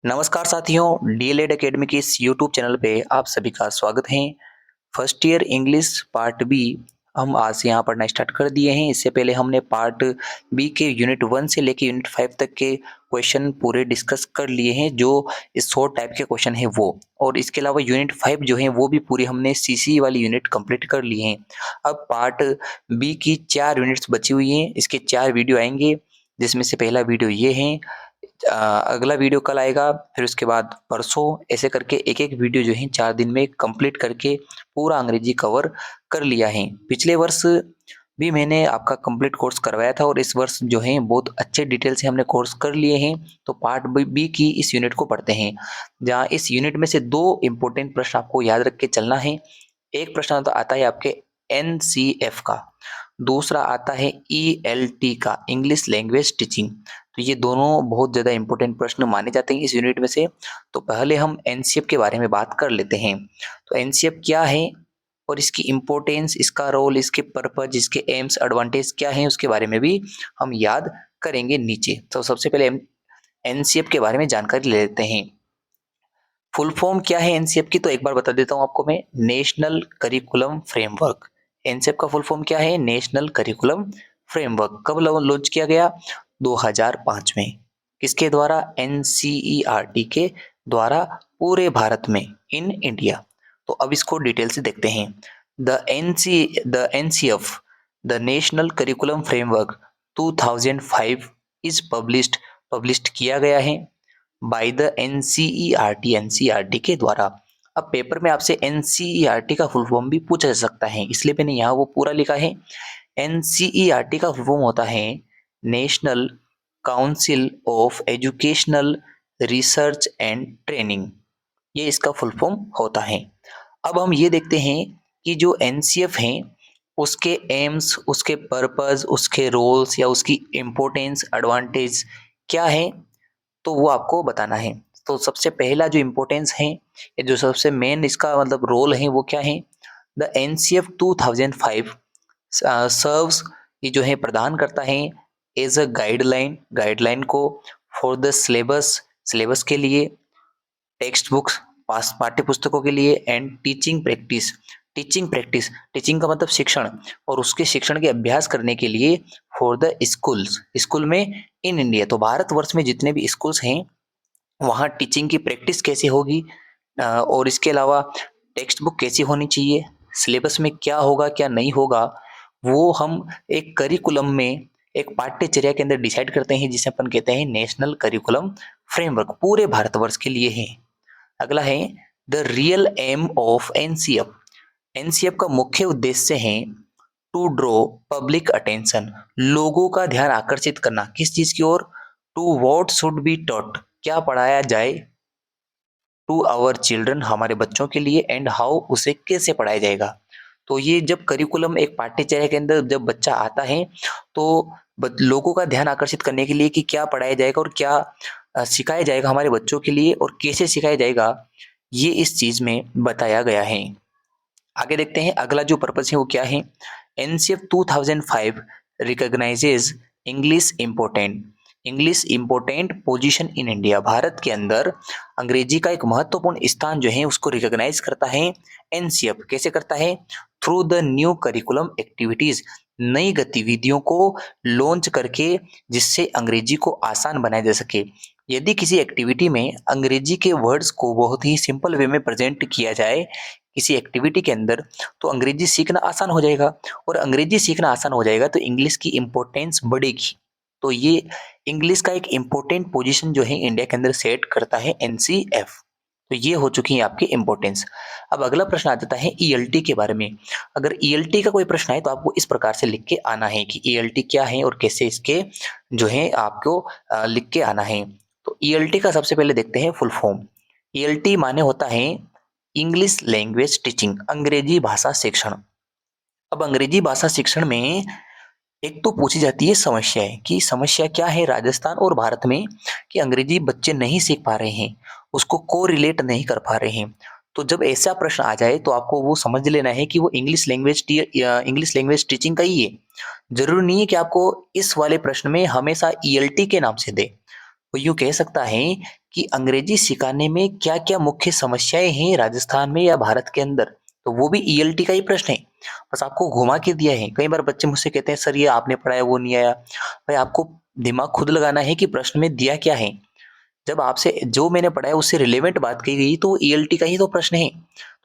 नमस्कार साथियों, DElEd academy के इस यूट्यूब चैनल पे आप सभी का स्वागत है। First year English part B हम आज से यहाँ पढ़ना स्टार्ट कर दिए हैं। इससे पहले हमने पार्ट बी के यूनिट 1 से लेके यूनिट 5 तक के क्वेश्चन पूरे डिस्कस कर लिए हैं, जो इस शॉर्ट टाइप के क्वेश्चन है वो। और इसके अलावा यूनिट 5 जो है वो भी पूरी हमने सीसी वाली यूनिट कंप्लीट कर लिए हैं। अब पार्ट बी की 4 यूनिट्स बची हुई हैं। इसके 4 वीडियो आएंगे, जिसमें से पहला वीडियो ये है। अगला वीडियो कल आएगा, फिर उसके बाद परसों, ऐसे करके एक-एक वीडियो जो है 4 दिन में कंप्लीट करके पूरा अंग्रेजी कवर कर लिया है। पिछले वर्ष भी मैंने आपका कंप्लीट कोर्स करवाया था और इस वर्ष जो है बहुत अच्छे डिटेल से हमने कोर्स कर लिए हैं। तो पार्ट बी की इस यूनिट को पढ़ते हैं, जहाँ इस यूनिट में से 2 इम्पोर्टेंट प्रश्न आपको याद रख के चलना है। एक प्रश्न तो आता है आपके एनसीएफ का, दूसरा आता है ईएलटी का, इंग्लिश लैंग्वेज टीचिंग। तो ये दोनों बहुत ज़्यादा इंपॉर्टेंट प्रश्न माने जाते हैं इस यूनिट में से। तो पहले हम एनसीएफ के बारे में बात कर लेते हैं। तो एनसीएफ क्या है और इसकी इम्पोर्टेंस, इसका रोल, इसके पर्पज, इसके एम्स, एडवांटेज क्या है, उसके बारे में भी हम याद करेंगे नीचे। तो सबसे पहले एनसीएफ के बारे में जानकारी ले लेते हैं। फुल फॉर्म क्या है एनसीएफ की, तो एक बार बता देता हूँ आपको मैं। National curriculum framework. एनसीएफ का फुल फॉर्म क्या है? National curriculum framework. कब लॉन्च किया गया? 2005 में। किसके द्वारा? एनसीईआरटी के द्वारा, पूरे भारत में, इन इंडिया। तो अब इसको डिटेल से देखते हैं। The NCF, the national curriculum framework 2005 is published किया गया है बाय द एनसीईआरटी के द्वारा। अब पेपर में आपसे एनसीईआरटी का फुल फॉर्म भी पूछा जा सकता है, इसलिए मैंने यहाँ वो पूरा लिखा है। एनसीईआरटी का फुल फॉर्म होता है national council of educational research and training. ये इसका फुल फॉर्म होता है। अब हम ये देखते हैं कि जो एनसीएफ है उसके एम्स, उसके पर्पस, उसके रोल्स या उसकी इम्पोर्टेंस, एडवांटेज क्या है, तो वो आपको बताना है। तो सबसे पहला जो इम्पोर्टेंस है, ये जो सबसे मेन इसका मतलब रोल है, वो क्या है? द एनसीएफ 2005 सर्व्स, ये जो है प्रदान करता है एज अ गाइडलाइन को, फॉर द सिलेबस के लिए, टेक्स्ट बुक्स पाठ्य पुस्तकों के लिए, एंड टीचिंग का मतलब शिक्षण, और उसके शिक्षण के अभ्यास करने के लिए, फॉर द स्कूल में इन इंडिया। तो भारतवर्ष में जितने भी स्कूल्स हैं वहाँ टीचिंग की प्रैक्टिस कैसे होगी, और इसके अलावा टेक्स्ट बुक कैसी होनी चाहिए, सिलेबस में क्या होगा क्या नहीं होगा, वो हम एक करिकुलम में, एक पाठ्यचर्या के अंदर डिसाइड करते हैं, जिसे अपन कहते हैं नेशनल करिकुलम फ्रेमवर्क, पूरे भारतवर्ष के लिए है। अगला है the real aim of NCF. NCF का मुख्य उद्देश्य है टू ड्रॉ पब्लिक अटेंशन, लोगों का ध्यान आकर्षित करना, किस चीज की ओर? To what should be taught, क्या पढ़ाया जाए, टू आवर चिल्ड्रन, हमारे बच्चों के लिए, एंड हाउ, उसे कैसे पढ़ाया जाएगा। तो ये जब करिकुलम, एक पाठ्यचर्या के अंदर जब बच्चा आता है तो लोगों का ध्यान आकर्षित करने के लिए कि क्या पढ़ाया जाएगा और क्या सिखाया जाएगा हमारे बच्चों के लिए और कैसे सिखाया जाएगा, ये इस चीज में बताया गया है। आगे देखते हैं अगला जो पर्पस है वो क्या है। NCF 2005 recognises English important position in India. Bharat के अंदर अंग्रेजी का एक महत्वपूर्ण स्थान जो है उसको रिकॉग्नाइज करता है एनसीएफ। कैसे करता है? Through the new curriculum activities, नई गतिविधियों को लॉन्च करके, जिससे अंग्रेजी को आसान बनाया जा सके। यदि किसी एक्टिविटी में अंग्रेजी के वर्ड्स को बहुत ही सिंपल वे में प्रेजेंट किया जाए किसी एक्टिविटी के अंदर, तो अंग्रेजी सीखना आसान हो जाएगा, और अंग्रेजी सीखना आसान हो जाएगा तो इंग्लिश की इम्पोर्टेंस बढ़ेगी। तो ये इंग्लिश का एक इम्पोर्टेंट पोजीशन जो है इंडिया के अंदर सेट करता है एनसीएफ। तो ये हो चुकी है आपकी इम्पोर्टेंस। अब अगला प्रश्न आ जाता है ईएलटी के बारे में। अगर ईएलटी का कोई प्रश्न है तो आपको इस प्रकार से लिख के आना है कि ईएलटी क्या है और कैसे इसके जो है आपको लिख के आना है। तो ईएलटी का सबसे पहले देखते हैं फुल फॉर्म। ईएलटी माने होता है इंग्लिश लैंग्वेज टीचिंग, अंग्रेजी भाषा शिक्षण। अब अंग्रेजी भाषा शिक्षण में एक तो पूछी जाती है समस्याएं, कि समस्या क्या है राजस्थान और भारत में कि अंग्रेजी बच्चे नहीं सीख पा रहे हैं, उसको को रिलेट नहीं कर पा रहे हैं। तो जब ऐसा प्रश्न आ जाए तो आपको वो समझ लेना है कि वो इंग्लिश लैंग्वेज टीचिंग का ही है। जरूरी नहीं है कि आपको इस वाले प्रश्न में हमेशा ईएलटी के नाम से दे। वो यूँ कह सकता है कि अंग्रेजी सिखाने में क्या-क्या मुख्य समस्याएँ हैं राजस्थान में या भारत के अंदर? तो वो भी ईएलटी का ही प्रश्न है। बस आपको घुमा के दिया है। कई बार बच्चे मुझसे कहते हैं सर ये आपने पढ़ाया वो नहीं आया। भाई आपको दिमाग खुद लगाना है कि प्रश्न में दिया क्या है? जब आपसे जो मैंने पढ़ा है उससे रिलेवेंट बात की गई तो ईएलटी का ही तो प्रश्न है।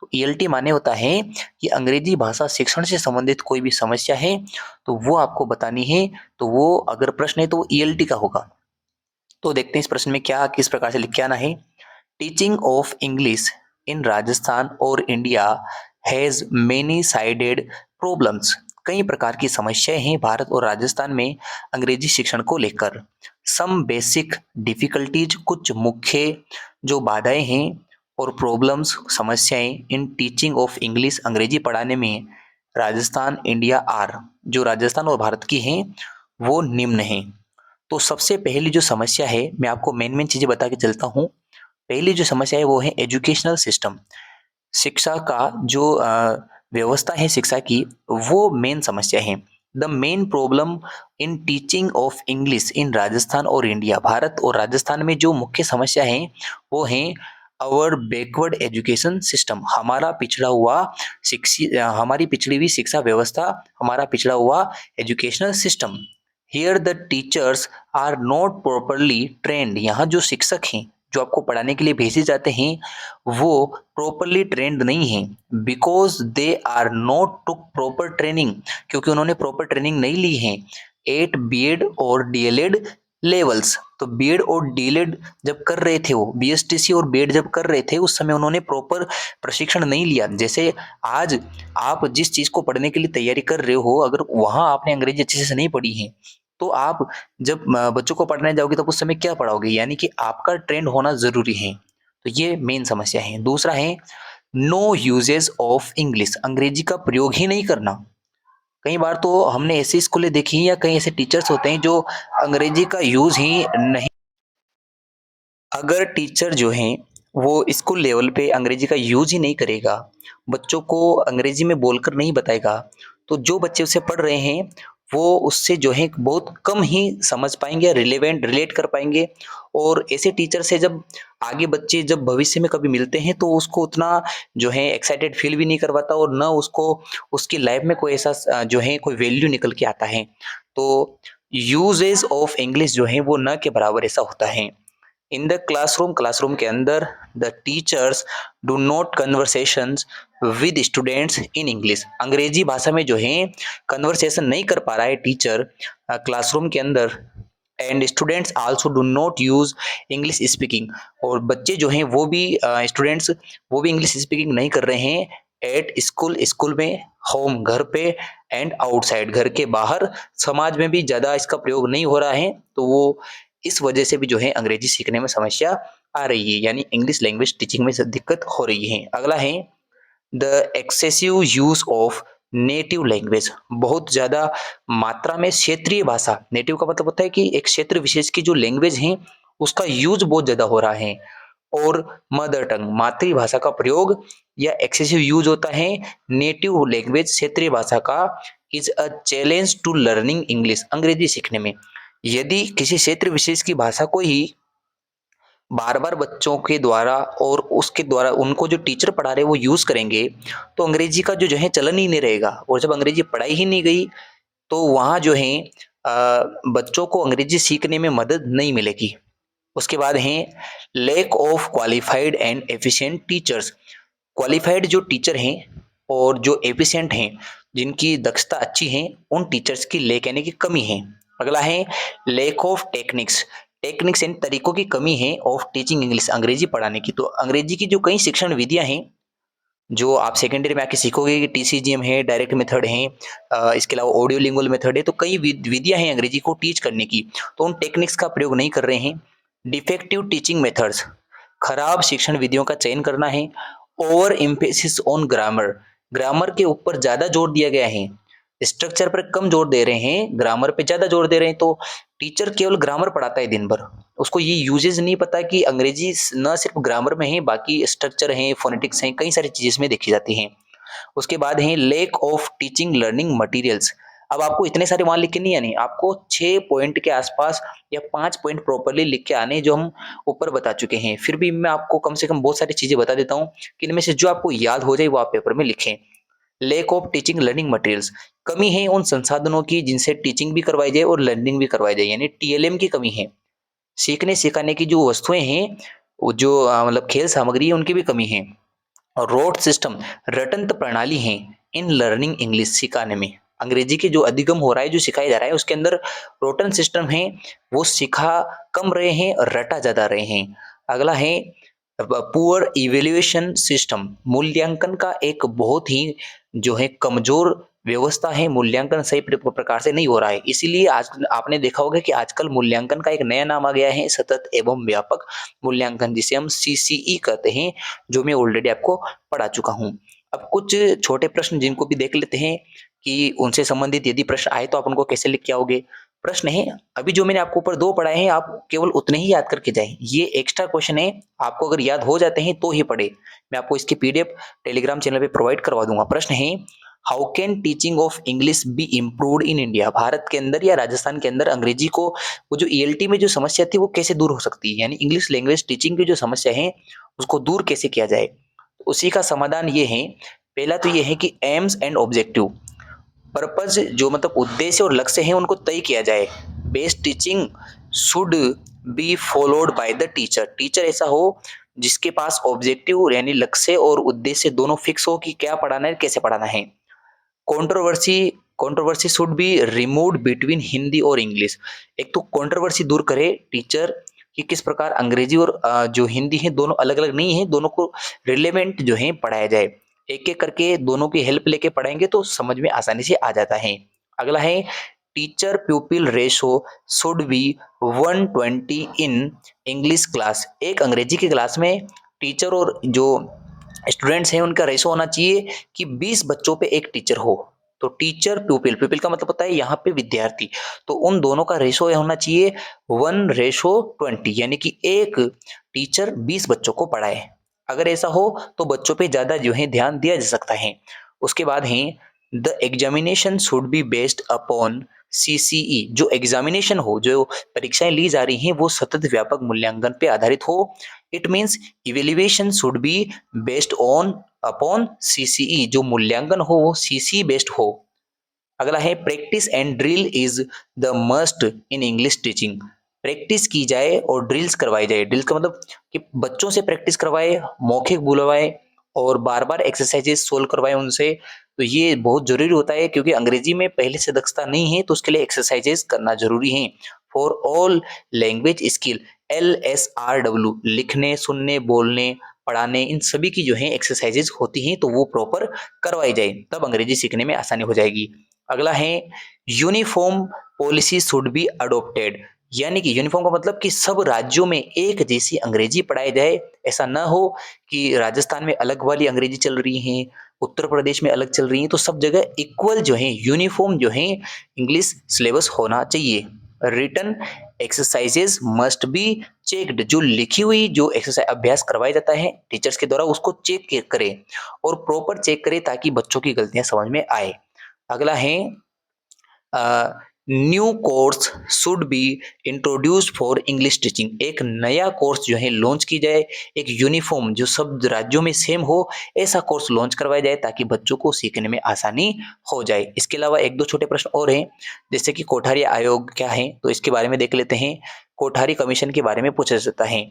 तो ईएलटी माने होता है कि अंग्रेजी भाषा शिक्षण से संबंधित कोई भी समस्या है तो वो आपको बतानी है। तो वो अगर प्रश्न है तो ईएलटी का होगा। तो देखते हैं इस प्रश्न में क्या किस प्रकार से लिख के आना है। Teaching of English in Rajasthan और India has many sided problems. कई प्रकार की समस्याएं हैं भारत और राजस्थान में अंग्रेजी शिक्षण को लेकर। सम बेसिक डिफिकल्टीज, कुछ मुख्य जो बाधाएं हैं और प्रॉब्लम्स समस्याएं इन टीचिंग ऑफ इंग्लिश अंग्रेजी पढ़ाने में राजस्थान इंडिया आर, जो राजस्थान और भारत की हैं वो निम्न हैं। तो सबसे पहली जो समस्या है मैं आपको मेन चीजें बता के चलता हूँ। पहली जो समस्या है वो है एजुकेशनल सिस्टम। शिक्षा का जो व्यवस्था है शिक्षा की वो मेन समस्या है। The main problem in teaching of English in Rajasthan और इंडिया, भारत और राजस्थान में जो मुख्य समस्या है वो है अवर बैकवर्ड एजुकेशन सिस्टम। हमारा पिछड़ा हुआ हमारी पिछड़ी हुई शिक्षा व्यवस्था, हमारा पिछड़ा हुआ educational system. Here the teachers are not properly trained. यहाँ जो शिक्षक हैं जो आपको पढ़ाने के लिए भेजे जाते हैं वो प्रॉपरली ट्रेंड नहीं है। Because they are not took proper training, क्योंकि उन्होंने प्रॉपर ट्रेनिंग नहीं ली है एट बीएड और डीएलएड लेवल्स। तो बीएड और डीएलएड जब कर रहे थे, वो बीएसटीसी और बीएड जब कर रहे थे उस समय उन्होंने प्रॉपर प्रशिक्षण नहीं लिया। जैसे आज आप जिस चीज को पढ़ने के लिए तैयारी कर रहे हो, अगर वहां आपने अंग्रेजी अच्छे से नहीं पढ़ी है तो आप जब बच्चों को पढ़ने जाओगे तब उस समय क्या पढ़ाओगे? यानी कि आपका ट्रेंड होना जरूरी है। तो ये मेन समस्या है। दूसरा है नो यूजेस ऑफ इंग्लिश, अंग्रेजी का प्रयोग ही नहीं करना। कई बार तो हमने ऐसी स्कूलें देखी हैं या कई ऐसे टीचर्स होते हैं जो अंग्रेजी का यूज ही नहीं। अगर टीचर जो हैं वो स्कूल लेवल पे अंग्रेजी का यूज ही नहीं करेगा, बच्चों को अंग्रेजी में बोलकर नहीं बताएगा, तो जो बच्चे उससे पढ़ रहे हैं वो उससे जो है बहुत कम ही समझ पाएंगे या रिलेट कर पाएंगे। और ऐसे टीचर से जब आगे बच्चे जब भविष्य में कभी मिलते हैं तो उसको उतना जो है एक्साइटेड फील भी नहीं करवाता और न उसको उसकी लाइफ में कोई ऐसा जो है कोई वैल्यू निकल के आता है। तो यूजेस ऑफ इंग्लिश जो है वो न के बराबर ऐसा होता है। इन द क्लासरूम, क्लासरूम के अंदर the teachers do not conversations with students in English. अंग्रेजी भाषा में जो है कन्वर्सेशन नहीं कर पा रहा है टीचर क्लासरूम के अंदर। And students also do not use English speaking, और बच्चे जो हैं वो भी स्टूडेंट्स वो भी इंग्लिश स्पीकिंग नहीं कर रहे हैं एट स्कूल, स्कूल में, होम घर पे, एंड आउटसाइड घर के बाहर, समाज में भी ज़्यादा इसका प्रयोग नहीं हो रहा है। तो वो इस वजह से भी जो है अंग्रेजी सीखने में समस्या आ रही है, यानी इंग्लिश लैंग्वेज टीचिंग में दिक्कत हो रही है। अगला है the excessive use of native language. बहुत ज्यादा मात्रा में क्षेत्रीय भाषा, नेटिव का मतलब होता है कि एक क्षेत्र विशेष की जो लैंग्वेज है उसका यूज बहुत ज्यादा हो रहा है। और मदर टंग, मातृभाषा का प्रयोग या एक्सेसिव यूज होता है नेटिव लैंग्वेज क्षेत्रीय भाषा का, is a challenge to learning English, अंग्रेजी सीखने में। यदि किसी क्षेत्र विशेष की भाषा को ही बार बार बच्चों के द्वारा और उसके द्वारा उनको जो टीचर पढ़ा रहे वो यूज करेंगे तो अंग्रेजी का जो है चलन ही नहीं रहेगा। और जब अंग्रेजी पढ़ाई ही नहीं गई तो वहाँ जो है बच्चों को अंग्रेजी सीखने में मदद नहीं मिलेगी। उसके बाद है lack of qualified and efficient teachers. Qualified जो टीचर हैं और जो एफिशिएंट हैं, जिनकी दक्षता अच्छी है, उन टीचर्स की लेक यानी कि कमी है। अगला है लेक ऑफ टेक्निक्स, टेक्निक्स यानी तरीकों की कमी है ऑफ टीचिंग इंग्लिश, अंग्रेजी पढ़ाने की। तो अंग्रेजी की जो कई शिक्षण विधियां हैं जो आप सेकेंडरी में आके सीखोगे कि टीसीजीएम है, डायरेक्ट मेथड है, इसके अलावा ऑडियो लिंगुअल मेथड है, तो कई विधियां हैं अंग्रेजी को टीच करने की, तो उन टेक्निक्स का प्रयोग नहीं कर रहे हैं। डिफेक्टिव टीचिंग मेथड्स, खराब शिक्षण विधियों का चयन करना है। Over emphasis on grammar, grammar के ऊपर ज्यादा जोर दिया गया है, स्ट्रक्चर पर कम जोर दे रहे हैं, ग्रामर पे ज्यादा जोर दे रहे हैं। तो टीचर केवल ग्रामर पढ़ाता है दिन भर, उसको ये यूजेज नहीं पता कि अंग्रेजी न सिर्फ ग्रामर में है, बाकी स्ट्रक्चर है, फोनेटिक्स है, कई सारी चीजें इसमें देखी जाती हैं। उसके बाद है lake of teaching learning materials, अब आपको इतने सारे वहाँ लिख के नहीं आने, आपको 6 पॉइंट के आसपास या 5 पॉइंट प्रॉपर्ली लिख के आने, जो हम ऊपर बता चुके हैं। फिर भी मैं आपको कम से कम बहुत सारी चीज़ें बता देता हूँ कि इनमें से जो आपको याद हो जाए वो आप पेपर में लिखें। Lack of teaching learning materials, कमी है उन संसाधनों की जिनसे टीचिंग भी करवाई जाए और लर्निंग भी करवाई जाए, यानी टीएलएम की कमी है। सीखने सिखाने की जो वस्तुएं हैं, वो जो मतलब खेल सामग्री है, उनकी भी कमी है। और रोड सिस्टम, रटंत प्रणाली है इन लर्निंग इंग्लिश, सिखाने में अंग्रेजी के जो अधिगम हो रहा है, जो सिखाया जा रहा है, उसके अंदर रोटन सिस्टम है, वो सिखा कम रहे हैं और रटा ज्यादा रहे हैं। अगला है पुअर इवेल्युएशन सिस्टम, मूल्यांकन का एक बहुत ही जो है कमजोर व्यवस्था है, मूल्यांकन सही प्रकार से नहीं हो रहा है। इसीलिए आज आपने देखा होगा कि आजकल मूल्यांकन का एक नया नाम आ गया है, सतत एवं व्यापक मूल्यांकन, जिसे हम सीसीई कहते हैं, जो मैं ऑलरेडी आपको पढ़ा चुका हूँ। अब कुछ छोटे प्रश्न जिनको भी देख लेते हैं कि उनसे संबंधित यदि प्रश्न आए तो आप उनको कैसे लिख के आओगे। प्रश्न है, अभी जो मैंने आपको ऊपर 2 पढ़ाए हैं, आप केवल उतने ही याद करके जाएँ। ये एक्स्ट्रा क्वेश्चन है, आपको अगर याद हो जाते हैं तो ही पढ़े। मैं आपको इसकी पीडीएफ टेलीग्राम चैनल पे प्रोवाइड करवा दूँगा। प्रश्न है, how can teaching of English be improved in India? Bharat के अंदर या राजस्थान के अंदर अंग्रेजी को, वो जो ईएलटी में जो समस्या थी, वो कैसे दूर हो सकती है? यानी इंग्लिश लैंग्वेज टीचिंग की जो समस्या है, उसको दूर कैसे किया जाए? उसी का समाधान ये है, पहला तो ये है कि एम्स एंड ऑब्जेक्टिव, पर्पज जो मतलब उद्देश्य और लक्ष्य हैं, उनको तय किया जाए। Best teaching should be followed by the teacher, teacher ऐसा हो जिसके पास ऑब्जेक्टिव यानी लक्ष्य और उद्देश्य दोनों फिक्स हो कि क्या पढ़ाना है, कैसे पढ़ाना है। Controversy controversy should be removed between Hindi और इंग्लिश, एक तो कंट्रोवर्सी दूर करे टीचर कि किस प्रकार अंग्रेजी और जो हिंदी है, दोनों अलग अलग नहीं है, दोनों को रिलेवेंट जो है पढ़ाया जाए। एक एक करके दोनों की हेल्प लेके पढ़ाएंगे तो समझ में आसानी से आ जाता है। अगला है, teacher प्यूपिल ratio should be 120 in English class, एक अंग्रेजी की क्लास में टीचर और जो स्टूडेंट्स हैं उनका रेशो होना चाहिए कि 20 बच्चों पे एक टीचर हो। तो टीचर प्यूपिल, प्यूपिल का मतलब होता है यहाँ पे विद्यार्थी, तो उन दोनों का रेशो होना चाहिए 1:20, यानी कि एक टीचर 20 बच्चों को पढ़ाए। अगर ऐसा हो तो बच्चों पे ज्यादा जो है ध्यान दिया जा सकता है। उसके बाद है, the examination should be based upon CCE, जो एग्जामिनेशन हो, जो परीक्षाएं ली जा रही हैं, वो सतत व्यापक मूल्यांकन पे आधारित हो। It means evaluation should be based on upon CCE, जो मूल्यांकन हो वो सीसी बेस्ड हो। अगला है, practice and drill is the must in English teaching, practice की जाए और ड्रिल्स करवाई जाए। ड्रिल्स का मतलब कि बच्चों से प्रैक्टिस करवाए, मौखिक बुलवाए और बार बार एक्सरसाइजेस सोल्व करवाए उनसे। तो ये बहुत जरूरी होता है, क्योंकि अंग्रेजी में पहले से दक्षता नहीं है, तो उसके लिए एक्सरसाइजेस करना जरूरी है। For all language skill, LSRW, लिखने, सुनने, बोलने, पढ़ाने, इन सभी की जो है एक्सरसाइजेज होती हैं, तो वो प्रॉपर करवाई जाए, तब अंग्रेजी सीखने में आसानी हो जाएगी। अगला है, uniform policy should be adopted, यानी कि यूनिफॉर्म का मतलब कि सब राज्यों में एक जैसी अंग्रेजी पढ़ाई जाए। ऐसा ना हो कि राजस्थान में अलग वाली अंग्रेजी चल रही है, उत्तर प्रदेश में अलग चल रही है, तो सब जगह इक्वल जो है, यूनिफॉर्म जो है इंग्लिश सिलेबस होना चाहिए। Written exercises must be checked, जो लिखी हुई जो एक्सरसाइज अभ्यास करवाया जाता है टीचर्स के द्वारा, उसको चेक करें और प्रॉपर चेक करें, ताकि बच्चों की गलतियां समझ में आए। अगला है, new course should be introduce for English teaching, एक नया कोर्स जो है लॉन्च की जाए, एक यूनिफॉर्म जो सब राज्यों में सेम हो, ऐसा कोर्स लॉन्च करवाया जाए, ताकि बच्चों को सीखने में आसानी हो जाए। इसके अलावा एक दो छोटे प्रश्न और हैं, जैसे कि कोठारी आयोग क्या है, तो इसके बारे में देख लेते हैं। कोठारी कमीशन के बारे में पूछा जाता है।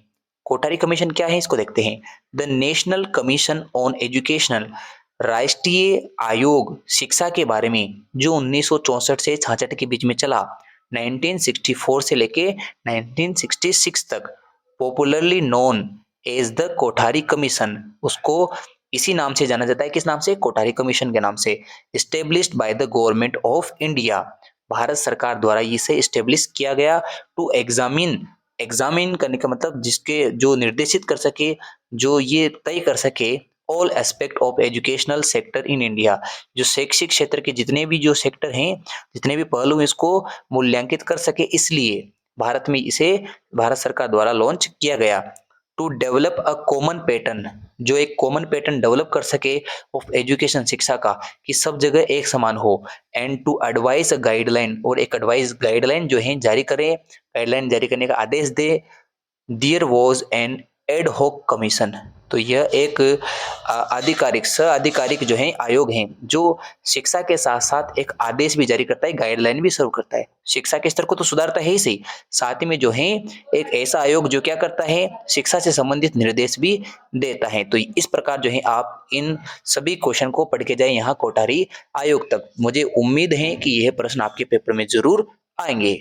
कोठारी कमीशन क्या है, इसको देखते हैं। The national commission on educational, राष्ट्रीय आयोग शिक्षा के बारे में, जो 1964 से 66 के बीच में चला, 1964 से लेके 1966 तक, popularly known as the Kothari commission, उसको इसी नाम से जाना जाता है। किस नाम से? कोठारी कमीशन के नाम से। Established by the government of India, Bharat सरकार द्वारा इसे एस्टेब्लिश किया गया। टू एग्जामिन, एग्जामिन करने का मतलब जिसके जो निर्देशित कर सके, जो ये तय कर सके, all aspect of educational sector in India, जो शैक्षिक क्षेत्र के जितने भी जो सेक्टर हैं, जितने भी पहलू हैं, इसको मूल्यांकित कर सके, इसलिए भारत में इसे भारत सरकार द्वारा लॉन्च किया गया। To develop a common pattern, जो एक कॉमन पैटर्न डेवलप कर सके ऑफ एजुकेशन शिक्षा का, कि सब जगह एक समान हो। And to advise a guideline, और एक एडवाइस गाइडलाइन जो है जारी करें, गाइडलाइन जारी करने का आदेश दे। There was an ad hoc commission, तो यह एक आधिकारिक आधिकारिक जो है आयोग है, जो शिक्षा के साथ साथ एक आदेश भी जारी करता है, गाइडलाइन भी सर्व करता है। शिक्षा के स्तर को तो सुधारता है ही सही, साथ ही में जो है एक ऐसा आयोग जो क्या करता है, शिक्षा से संबंधित निर्देश भी देता है। तो इस प्रकार जो है आप इन सभी क्वेश्चन को पढ़ के जाए यहाँ कोठारी आयोग तक। मुझे उम्मीद है कि यह प्रश्न आपके पेपर में जरूर आएंगे।